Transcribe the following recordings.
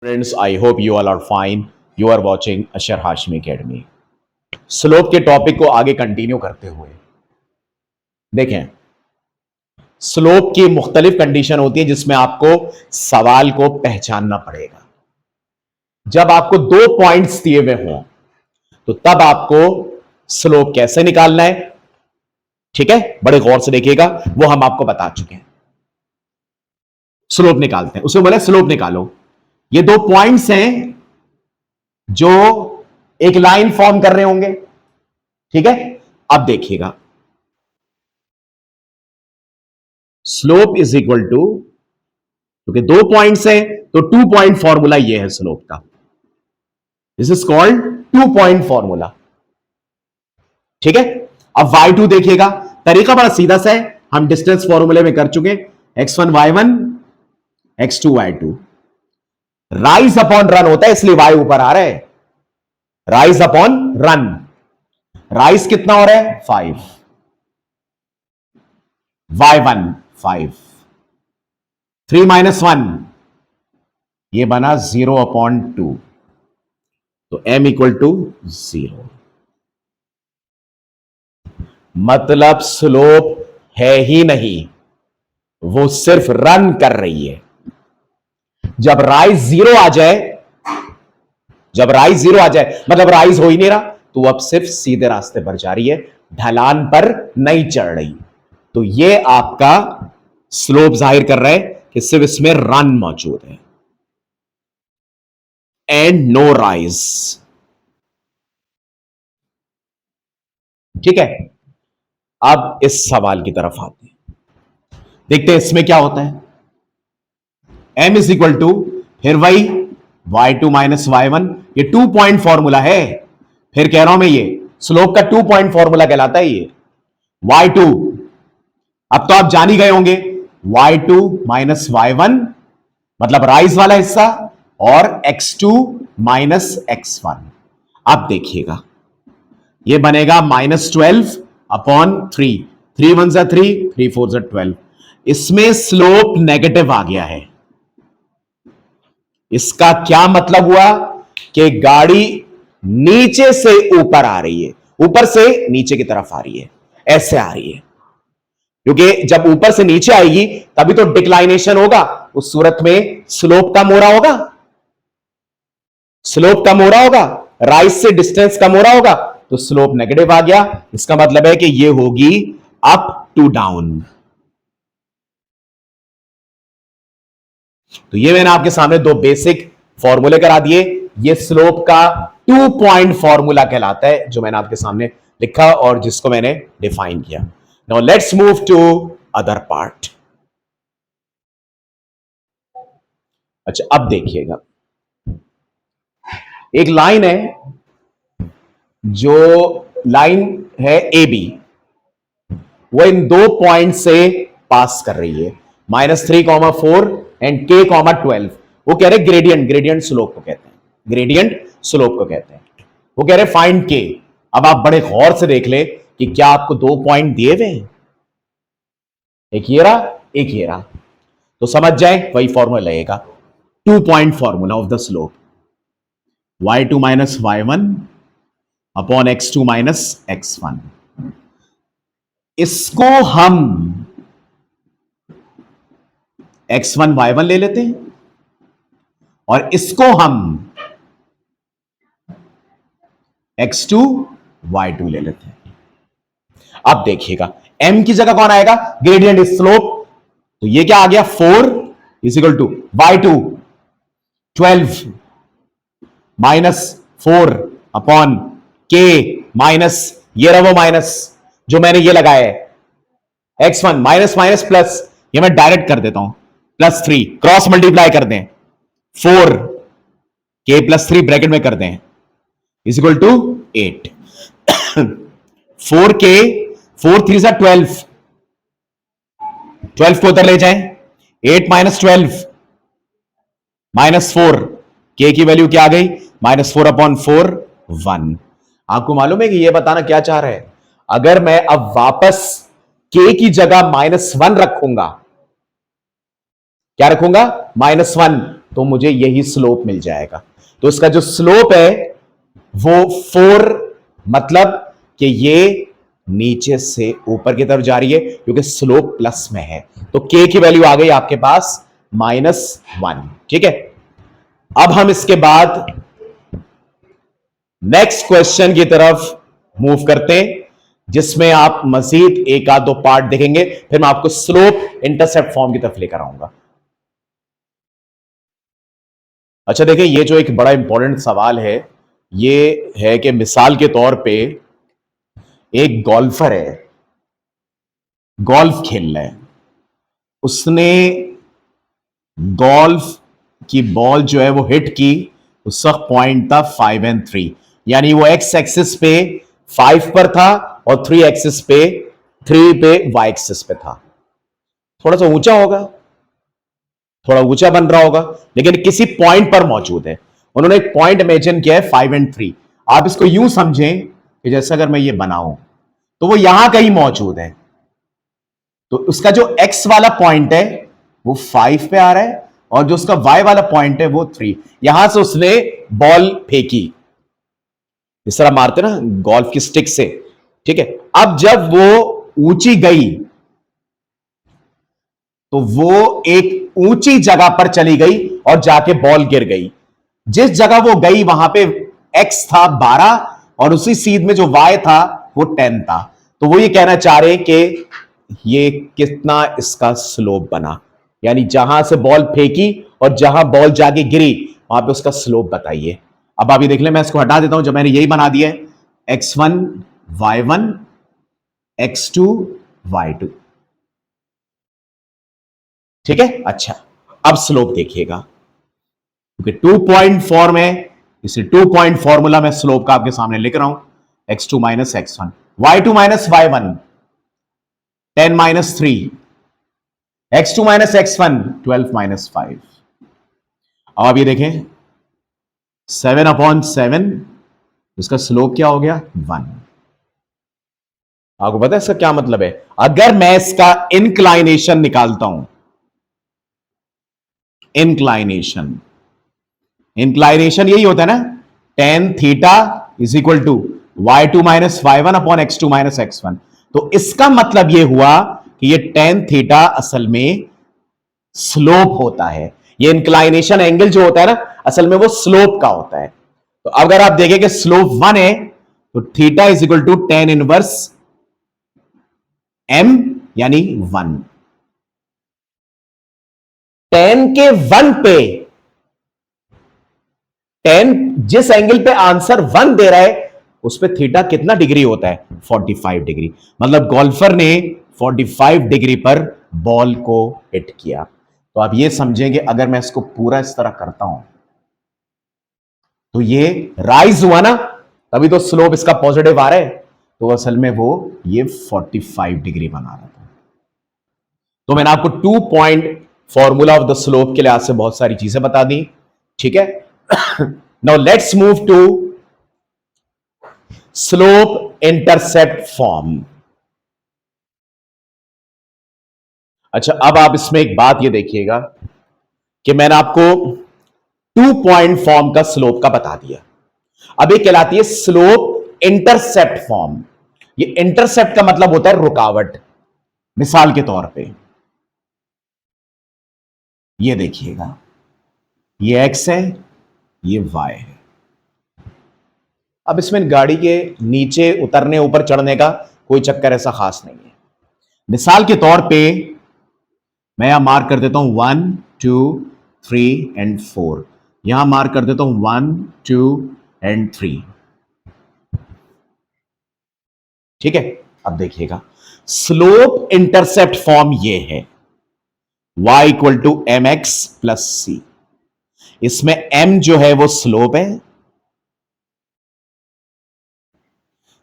Friends, I hope you all are fine. You are watching Ashar Hashmi Academy. Slope के topic को आगे continue करते हुए देखें, स्लोप की मुख्तलिफ कंडीशन होती है जिसमें आपको सवाल को पहचानना पड़ेगा। जब आपको दो पॉइंट्स दिए हुए हों तो तब आपको स्लोप कैसे निकालना है, ठीक है, बड़े गौर से देखिएगा, वो हम आपको बता चुके हैं। स्लोप निकालते हैं, उसमें बोले स्लोप निकालो। ये दो पॉइंट्स हैं जो एक लाइन फॉर्म कर रहे होंगे, ठीक है। अब देखिएगा, स्लोप इज इक्वल टू, क्योंकि दो पॉइंट्स हैं तो 2 पॉइंट फॉर्मूला ये है स्लोप का। This is called 2 point formula, ठीक है। अब y2 देखिएगा, तरीका बड़ा सीधा सा है, हम डिस्टेंस फॉर्मूले में कर चुके, x1 y1 x2 y2। Rise upon run होता है, इसलिए y ऊपर आ रहा है। राइज अपॉन रन, राइज कितना हो रहा है 5, y1 5, 3 - 1 ये बना 0/2, तो m इक्वल टू 0। मतलब स्लोप है ही नहीं, वो सिर्फ रन कर रही है। जब राइज 0 आ जाए, जब राइज 0 आ जाए मतलब राइज हो ही नहीं रहा, तो अब सिर्फ सीधे रास्ते पर जा रही है, ढलान पर नहीं चढ़ रही। तो ये आपका स्लोप जाहिर कर रहा है कि सिर्फ इसमें रन मौजूद है एंड नो राइज, ठीक है। अब इस सवाल की तरफ आते हैं, देखते हैं इसमें क्या होता है। m इज इक्वल टू, फिर वही y2 - y1, ये 2 पॉइंट फॉर्मूला है। फिर कह रहा हूं मैं, ये स्लोप का 2 पॉइंट फॉर्मूला कहलाता है ये y2। अब तो आप जान ही गए होंगे, y2 - y1 मतलब राइज वाला हिस्सा, और x2 - x1। अब देखिएगा, ये बनेगा -12/3, 3 1 = 3, 3 4 = 12। इसमें स्लोप नेगेटिव आ गया है। इसका क्या मतलब हुआ कि गाड़ी नीचे से ऊपर आ रही है, ऊपर से नीचे की तरफ आ रही है, ऐसे आ रही है। क्योंकि जब ऊपर से नीचे आएगी तभी तो डिक्लाइनेशन होगा, उस सूरत में स्लोप कम हो रहा होगा, स्लोप कम हो रहा होगा, राइज से डिस्टेंस कम हो रहा होगा, तो स्लोप नेगेटिव आ गया। इसका मतलब है कि ये होगी अप टू डाउन। तो ये मैंने आपके सामने दो बेसिक फॉर्मूले करा दिए। ये स्लोप का 2 पॉइंट फॉर्मूला कहलाता है, जो मैंने आपके सामने लिखा और जिसको मैंने डिफाइन किया। Now let's move to other part. अच्छा, अब देखिएगा, एक लाइन है, जो लाइन है ए बी, वो इन दो पॉइंट से पास कर रही है, -3,4 एंड k,12। वो कह रहे ग्रेडियंट, ग्रेडियंट स्लोप को कहते हैं, ग्रेडियंट स्लोप को कहते हैं। वो कह रहे फाइंड के। अब आप बड़े गौर से देख ले कि क्या आपको दो पॉइंट दिए हुए हैं, एक ये रहा, एक ये रहा, तो समझ जाए वही फॉर्मूला लगेगा, 2 point formula of the slope, y2 - y1 upon x2 - x1। इसको हम x1 y1 ले लेते हैं और इसको हम x2 y2 ले लेते हैं। अब देखिएगा, m की जगह कौन आएगा, ग्रेडियंट स्लोप, तो ये क्या आ गया, 4 = y2 12 -4 अपॉन k माइनस, ये रहा वो माइनस जो मैंने ये लगाया है, x1 माइनस माइनस प्लस, ये मैं डायरेक्ट कर देता हूं, +3 क्रॉस मल्टीप्लाई कर दें, 4 k + 3 ब्रैकेट में कर दें = 8। 4k, 4 3 = 12, 12 को उधर ले जाएं, 8 - 12 -4, k की वैल्यू क्या आ गई, -4/4 1। आपको मालूम है कि यह बताना क्या चाह रहा है, अगर मैं अब वापस k की जगह -1 रखूंगा, क्या रखूंगा, -1, तो मुझे यही स्लोप मिल जाएगा। तो इसका जो स्लोप है वो 4, मतलब कि ये नीचे से ऊपर की तरफ जा रही है क्योंकि स्लोप प्लस में है। तो के की वैल्यू आ गई आपके पास -1। ठीक है, अब हम इसके बाद नेक्स्ट क्वेश्चन की तरफ मूव करते हैं, जिसमें आप मजीद एक आध दो पार्ट देखेंगे, फिर मैं आपको स्लोप इंटरसेप्ट फॉर्म की तरफ लेकर आऊंगा। अच्छा देखिए, ये जो एक बड़ा इंपॉर्टेंट सवाल है, ये है कि मिसाल के तौर पे एक गोल्फर है, गोल्फ खेल रहा है, उसने गोल्फ की बॉल जो है वो हिट की, उस वक्त पॉइंट था 5 और 3, यानी वो एक्स एक्सिस पे 5 पर था और 3 एक्सिस पे 3 पे वाई एक्सिस पे था। थोड़ा सा ऊंचा होगा, थोड़ा ऊंचा बन रहा होगा, लेकिन किसी पॉइंट पर मौजूद है। उन्होंने एक पॉइंट इमेजिन किया है 5 और 3। आप इसको यूं समझें कि जैसे अगर मैं ये बनाऊं तो वो यहां कहीं मौजूद है, तो उसका जो एक्स वाला पॉइंट है वो 5 पे आ रहा है और जो उसका वाई वाला पॉइंट है वो 3। यहां से उसने बॉल फेंकी, इस तरह मारते ना गोल्फ की स्टिक से। ठीक है, अब जब वो ऊंची गई तो वो एक ऊंची जगह पर चली गई और जाके बॉल गिर गई। जिस जगह वो गई वहां पे एक्स था 12 और उसी सीध में जो वाई था वो 10 था। तो वो ये कहना चाह रहे हैं कि ये कितना इसका स्लोप बना, यानी जहां से बॉल फेंकी और जहां बॉल जाके गिरी वहां पे उसका स्लोप बताइए। अब आप ये देख ले, मैं इसको हटा देता हूं, जब मैंने यही बना दिया है x1 y1 x2 y2। ठीक है, अच्छा अब स्लोप देखिएगा, क्योंकि 2 पॉइंट फॉर्म है, इसे 2 पॉइंट फॉर्मूला मैं स्लोप का आपके सामने लिख रहा हूं। x2 minus x1, y2 minus y1 10 minus 3, x2 minus x1 12 minus 5। अब आप ये देखें 7/7, इसका स्लोप क्या हो गया 1। आपको पता है इसका क्या मतलब है? अगर मैं इसका इंक्लाइनेशन निकालता हूं, इंक्लाइनेशन, इंक्लाइनेशन यही होता है ना, tan theta is equal to y2 minus y1 upon x2 minus x1। तो इसका मतलब यह हुआ कि ये tan थीटा असल में स्लोप होता है। ये इंक्लाइनेशन एंगल जो होता है ना, असल में वो स्लोप का होता है। तो अगर आप देखें कि स्लोप 1 है तो theta is equal to tan inverse m यानी 1। tan के 1 पे, tan जिस एंगल पे आंसर 1 दे रहा है उस पे थीटा कितना डिग्री होता है 45 डिग्री। मतलब गोल्फर ने 45 डिग्री पर बॉल को हिट किया। तो आप ये समझेंगे अगर मैं इसको पूरा इस तरह करता हूं तो ये राइज हुआ ना, तभी तो स्लोप इसका पॉजिटिव आ रहा है। तो असल में वो ये 45 डिग्री बना रहा था। तो मैंने आपको 2 point formula of the slope के लिहाज से बहुत सारी चीजें बता दी। ठीक है, now let's move to slope intercept form. अच्छा, अब आप इसमें एक बात ये देखिएगा कि मैंने आपको 2 पॉइंट फॉर्म का स्लोप का बता दिया। अब ये कहलाती है स्लोप इंटरसेप्ट फॉर्म। ये इंटरसेप्ट का मतलब होता है रुकावट। मिसाल के तौर पे ये देखिएगा, ये x है, ये y है। अब इसमें गाड़ी के नीचे उतरने ऊपर चढ़ने का कोई चक्कर ऐसा खास नहीं है। मिसाल के तौर पे मैं यहां मार्क कर देता हूं 1 2 3 एंड 4, यहां मार्क कर देता हूं 1 2 एंड 3। ठीक है, अब देखिएगा स्लोप इंटरसेप्ट फॉर्म ये है y equal to m x plus c. इसमें m जो है वो स्लोप है,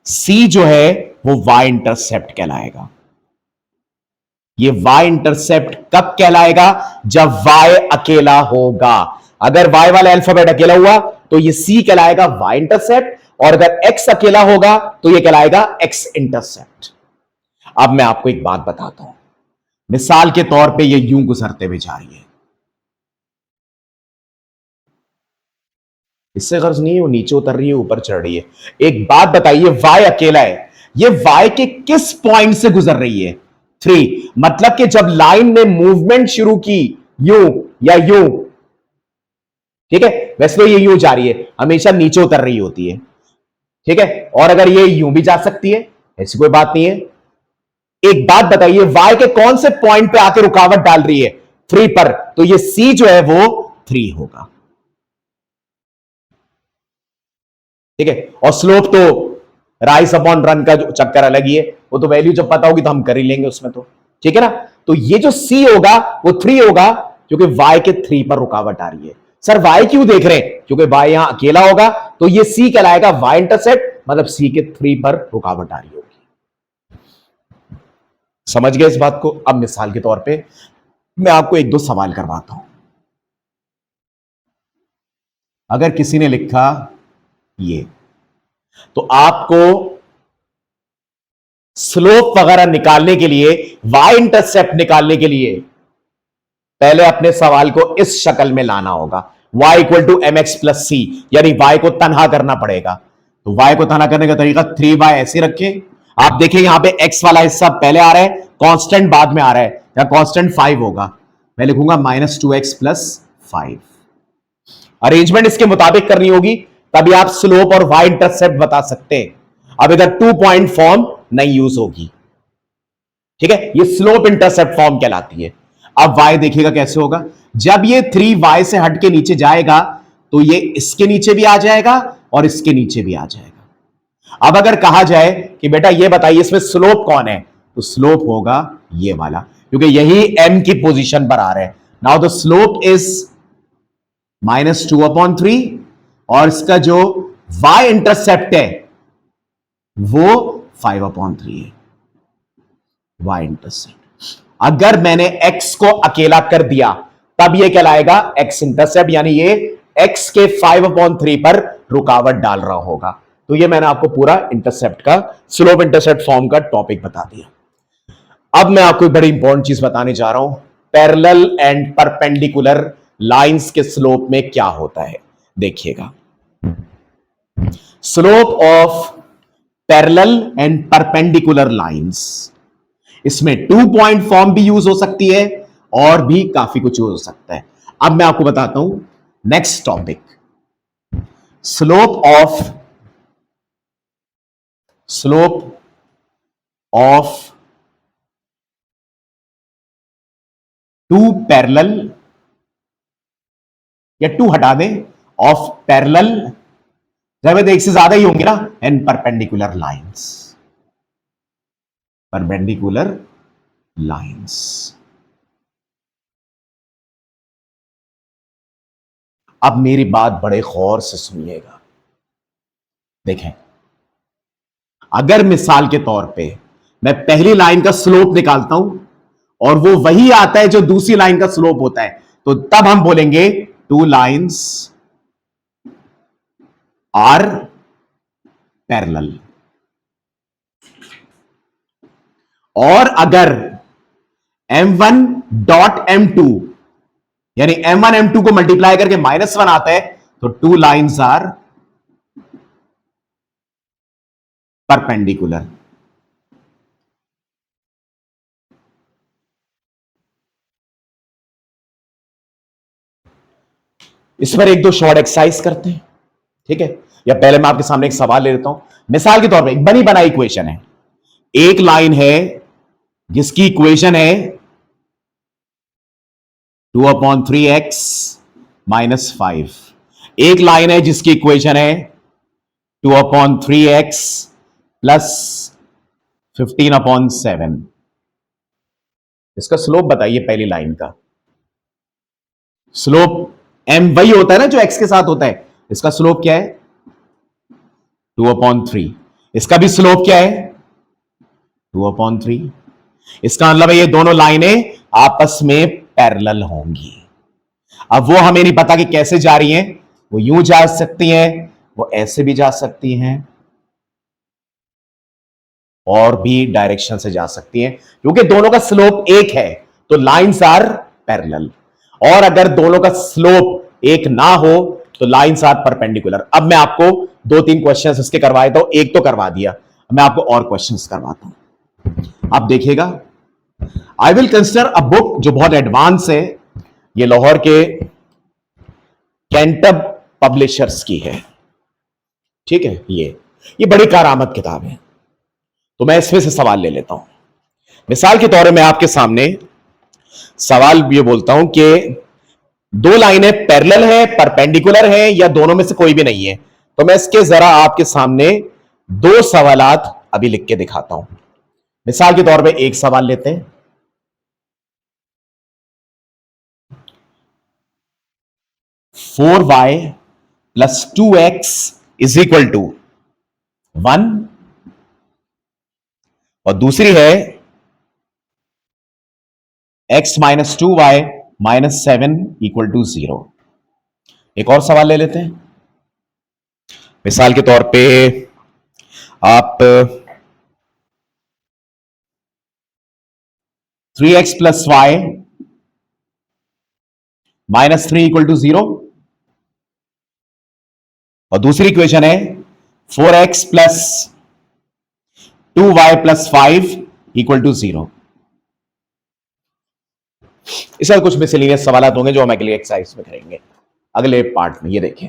c जो है वो y इंटरसेप्ट कहलाएगा। ये y इंटरसेप्ट कब कहलाएगा? जब y अकेला होगा। अगर y वाला अल्फाबेट अकेला हुआ तो ये c कहलाएगा y इंटरसेप्ट, और अगर x अकेला होगा तो ये कहलाएगा x इंटरसेप्ट। अब मैं आपको एक बात बताता हूं, मिसाल के तौर पे ये यूं गुजरते हुए जा रही है, इससे गर्ज नहीं है वो नीचे उतर रही है ऊपर चढ़ रही है। एक बात बताइए, वाई अकेला है, ये वाई के किस पॉइंट से गुजर रही है? 3। मतलब कि जब लाइन ने मूवमेंट शुरू की यूं या यूं, ठीक है, वैसे तो ये यूं जा रही है, हमेशा नीचे उतर रही होती है, ठीक है, और अगर ये यूं भी जा सकती है, ऐसी कोई बात नहीं है। एक बात बताइए, वाई के कौन से पॉइंट पे आके रुकावट डाल रही है? 3 पर, तो ये सी जो है वो 3 होगा, ठीक है। और स्लोप तो राइज अपॉन रन का जो चक्कर अलग ही है, वो तो वैल्यू जब पता होगी तो हम कर ही लेंगे उसमें, तो ठीक है ना। तो ये जो सी होगा वो 3 होगा, क्योंकि वाई के 3 पर रुकावट आ रही है। सर वाई क्यों देख रहे हैं? क्योंकि वाई यहां अकेला होगा, तो ये सी कहलाएगा वाई इंटरसेप्ट, मतलब सी के 3 पर रुकावट आ रही होगी। समझ गए इस बात को? अब मिसाल के तौर पे मैं आपको एक दो सवाल करवाता हूं। अगर किसी ने लिखा ये, तो आपको स्लोप वगैरह निकालने के लिए, वाई इंटरसेप्ट निकालने के लिए पहले अपने सवाल को इस शक्ल में लाना होगा, y equal to m x plus c, यानी y को तनहा करना पड़ेगा। तो y को तनहा करने का तरीका 3y ऐसे रखें। आप देखिए यहां पे x वाला हिस्सा पहले आ रहा है, कांस्टेंट बाद में आ रहा है, या कांस्टेंट 5 होगा, मैं लिखूंगा -2x प्लस 5। अरेंजमेंट इसके मुताबिक करनी होगी, तभी आप स्लोप और y इंटरसेप्ट बता सकते हैं। अब इधर 2 पॉइंट फॉर्म नहीं यूज होगी, ठीक है, ये स्लोप इंटरसेप्ट फॉर्म कहलाती है। अब y देखिएगा कैसे होगा, जब ये 3y से हट के नीचे जाएगा तो ये इसके नीचे भी आ जाएगा और इसके नीचे भी आ जाएगा। अब अगर कहा जाए कि बेटा ये बताइए इसमें स्लोप कौन है, तो स्लोप होगा ये वाला, क्योंकि यही m की पोजीशन पर आ रहा है। नाउ द स्लोप इज -2/3, और इसका जो y इंटरसेप्ट है वो 5/3 है, y इंटरसेप्ट। अगर मैंने x को अकेला कर दिया तब यह कहलाएगा x इंटरसेप्ट, यानी ये x के 5/3 पर रुकावट डाल रहा होगा। तो ये मैंने आपको पूरा इंटरसेप्ट का, स्लोप इंटरसेप्ट फॉर्म का टॉपिक बता दिया। अब मैं आपको एक बड़ी इंपॉर्टेंट चीज बताने जा रहा हूं, पैरेलल एंड परपेंडिकुलर लाइंस के स्लोप में क्या होता है। देखिएगा, slope of parallel and perpendicular lines, इसमें 2 पॉइंट फॉर्म भी यूज हो सकती है और भी काफी कुछ यूज हो सकता है। अब मैं आपको बताता हूं next topic, slope of 2 parallel, या 2 हटा दें, ऑफ पैरेलल, जब एक से ज्यादा ही होंगे ना, एंड परपेंडिकुलर लाइंस। अब मेरी बात बड़े गौर से सुनिएगा। देखें, अगर मिसाल के तौर पे मैं पहली लाइन का स्लोप निकालता हूं और वो वही आता है जो दूसरी लाइन का स्लोप होता है, तो तब हम बोलेंगे 2 लाइंस आर पैरेलल। और अगर m1 डॉट m2, यानी m1 m2 को मल्टीप्लाई करके -1 आता है, तो 2 लाइंस आर परपेंडिकुलर। इस पर एक दो शॉर्ट एक्सरसाइज करते हैं, ठीक है, या पहले मैं आपके सामने एक सवाल ले लेता हूं। मिसाल के तौर पे एक बनी बनाई इक्वेशन है, एक लाइन है जिसकी इक्वेशन है 2/3x - 5, एक लाइन है जिसकी इक्वेशन है 2/3x प्लस 15/7। इसका स्लोप बताइए पहली लाइन का। स्लोप m वही होता है ना जो x के साथ होता है, इसका स्लोप क्या है 2/3, इसका भी स्लोप क्या है 2/3। इसका मतलब है ये दोनों लाइनें आपस में पैरेलल होंगी। अब वो हमें नहीं पता कि कैसे जा रही हैं, वो यूं जा सकती हैं, वो ऐसे भी जा सकती हैं, और भी डायरेक्शन से जा सकती हैं, क्योंकि दोनों का स्लोप एक है तो लाइंस आर पैरेलल। और अगर दोनों का स्लोप एक ना हो, तो लाइंस आर परपेंडिकुलर। अब मैं आपको 2-3 क्वेश्चंस इसके करवाए, तो एक तो करवा दिया, मैं आपको और क्वेश्चंस करवाता हूं। आप देखिएगा, I will consider a book जो बहुत एडवांस है, ये लाहौर के कैंटब पब्लिशर्स की है, ठीक है। ये बड़ी कारामद किताब है, तो मैं इसमें से सवाल ले लेता हूं। मिसाल के तौर पर मैं आपके सामने सवाल ये बोलता हूं कि 2 लाइनें पैरेलल है, परपेंडिकुलर है, या दोनों में से कोई भी नहीं है, तो मैं इसके जरा आपके सामने 2 सवालात अभी लिख के दिखाता हूं। मिसाल के तौर पे एक सवाल लेते हैं, 4y plus 2x is equal to 1, और दूसरी है x minus 2y minus 7 equal to 0। एक और सवाल ले लेते हैं। मिसाल के तौर पे आप 3x plus y minus 3 equal to 0, और दूसरी इक्वेशन है 4x plus 2y plus 5 equal to 0। इसका कुछ मिसलेनियस सवाल होंगे जो हम अगले एक्सरसाइज में करेंगे, अगले पार्ट में। ये देखें,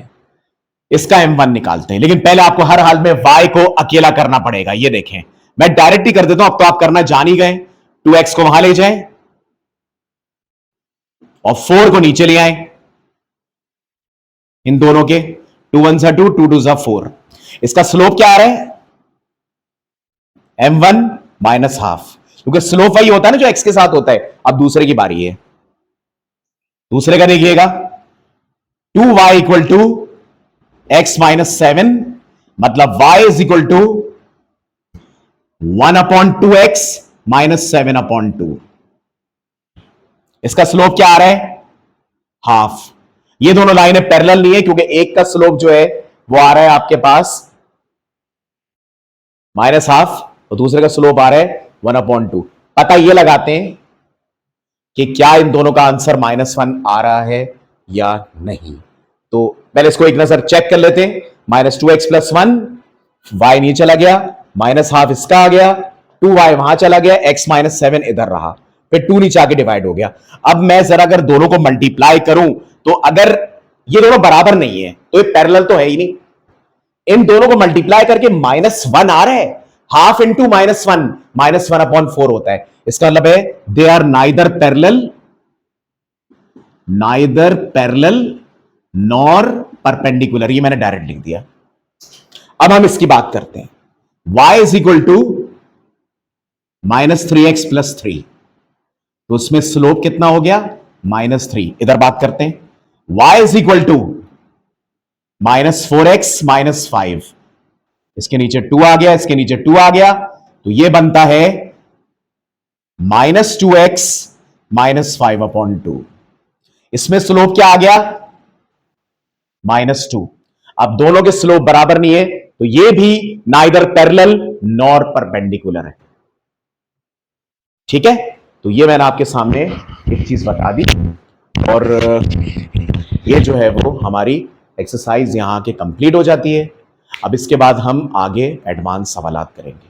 इसका m1 निकालते हैं, लेकिन पहले आपको हर हाल में y को अकेला करना पड़ेगा। ये देखें, मैं डायरेक्ट ही कर देता हूं, अब तो आप करना जान ही गए। 2x को वहां ले जाएं और 4 को नीचे ले आए, इन दोनों के 2 1 2 2 2 4। इसका स्लोप क्या आ रहा है? m1 माइनस हाफ, क्योंकि स्लोप वही होता है ना जो x के साथ होता है। अब दूसरे की बारी है, दूसरे का देखिएगा, 2y equal to x minus 7, मतलब y is equal to 1/2x minus 7/2। इसका स्लोप क्या आ रहा है? हाफ। ये दोनों लाइनें पैरेलल नहीं है, क्योंकि एक का स्लोप जो है वो आ रहा है आपके पास माइनस हाफ, और दूसरे का स्लोप आ रहा है 1/2। पता ये लगाते हैं कि क्या इन दोनों का आंसर -1 आ रहा है या नहीं। तो पहले इसको एक नजर चेक कर लेते हैं। -2x प्लस 1, y नीचे चला गया, माइनस हाफ इसका आ गया, 2y वहां चला गया, x माइनस 7 इधर रहा, फिर 2 नीचे आके डिवाइड हो गया। अब मैं जरा अगर दोनों को मल्टीप्लाई करूं, तो अगर ये दोनों बराबर नहीं है तो ये पैरेलल तो है ही नहीं। इन दोनों को मल्टीप्लाई करके -1 आ रहा है, हाफ इंटू -1 -1/4 होता है। इसका मतलब है they are neither parallel nor perpendicular. ये मैंने डायरेक्ट लिख दिया। अब हम इसकी बात करते हैं। y is equal to -3x plus 3, तो उसमें स्लोप कितना हो गया? -3। इधर बात करते हैं, y is equal to -4x minus 5, इसके नीचे 2 आ गया, इसके नीचे 2 आ गया, तो यह बनता है -2x माइनस 5/2। इसमें स्लोप क्या आ गया? -2। अब दोनों के स्लोप बराबर नहीं है, तो यह भी नाइदर पैरेलल नॉर परपेंडिकुलर है। ठीक है, तो ये मैंने आपके सामने एक चीज बता दी, और ये जो है वो हमारी एक्सरसाइज यहां के कंप्लीट हो जाती है। अब इसके बाद हम आगे एडवांस सवालात करेंगे।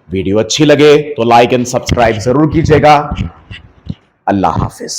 वीडियो अच्छी लगे तो लाइक एंड सब्सक्राइब जरूर कीजिएगा। अल्लाह हाफिज।